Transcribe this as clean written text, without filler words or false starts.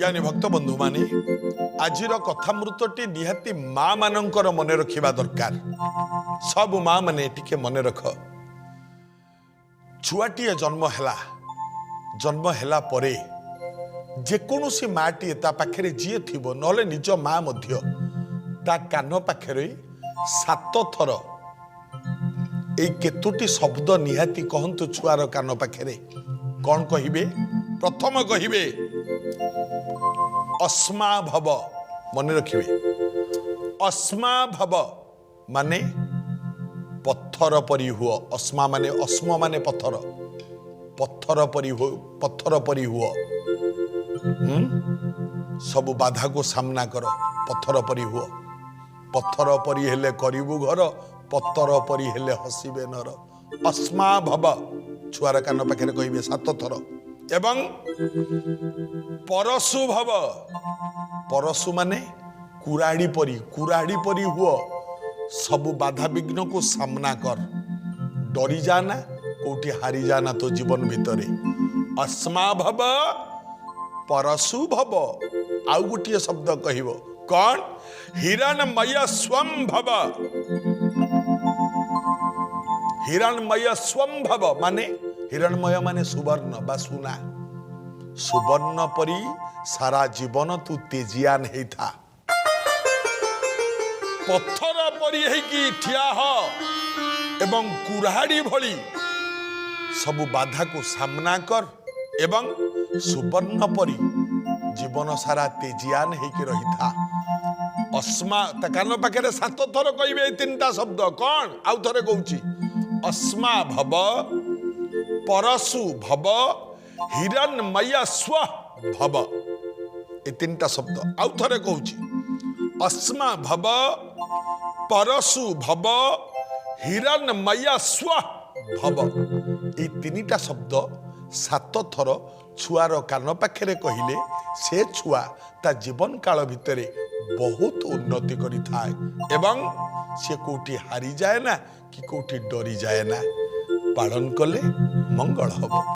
ज्ञानी भक्त बंधु माने आजिर कथामृतटी निहाती माँ मानकर मन रखा दरकार। सब माँ माने टिके मन रख। छुआटीए जन्म हैला परे जेकोसी माटी ता पाखरे जी थिबो नले निज माँ मध्य ता कान पाखरे 7 थर ए केतुटी शब्द निहाती कहंतु छुआर कान पाखरे कौन कहिबे? प्रथम कहिबे अस्मा भव। मन रखिबे अस्मा भव माने पत्थर परी हुओ। अस्मा माने अस्म माने पत्थर, पत्थर परी हुओ। सब बाधा को सामना कर, पत्थर परी हुओ। पत्थर परी हेले करिबु घर, पत्थर परी हेले हसिबे नर। अस्मा भव छुआर कान पाखे कहिबे 7 थर। एवं परशु भव, परशु माने कुराड़ी परी हुओ। सब बाधा विघ्न को सामना कर, डरी जाना, कोठी हारी जाना तो जीवन भितरे। अस्मा भव परशु भव। आउ गोटे शब्द कहिबो कौन? हिरणमय स्वम भव। हिरणमय स्वम भव माने हिरणमय माने सुवर्ण बा सुना। सुवर्ण परी सारा जीवन तू तेजियान हे था। पत्थर परी हेकी ठिया हो एवं कुराड़ी भली सबु बाधा को सामना कर एवं सुवर्ण परी जीवन सारा तेजियान हेकी रही था। अस्मा ता कान पाखे 7 थर कहिबे 3टा शब्द कौन? आउ थरे कहूची अस्मा भव परशु भव हिरणमय स्व भव। ए 3टा शब्द आउ थरे कहूची अस्मा भव परशु भव हिरणमय स्व भव। ए 3टा शब्द 7 थर छुआर कान पाखे कहले से छुआ ता जीवन काल भितरे बहुत उन्नति करी थाए एवं से कोठी हारी जाए ना कि कोठी डरी जाए ना। पालन कले मंगल हब।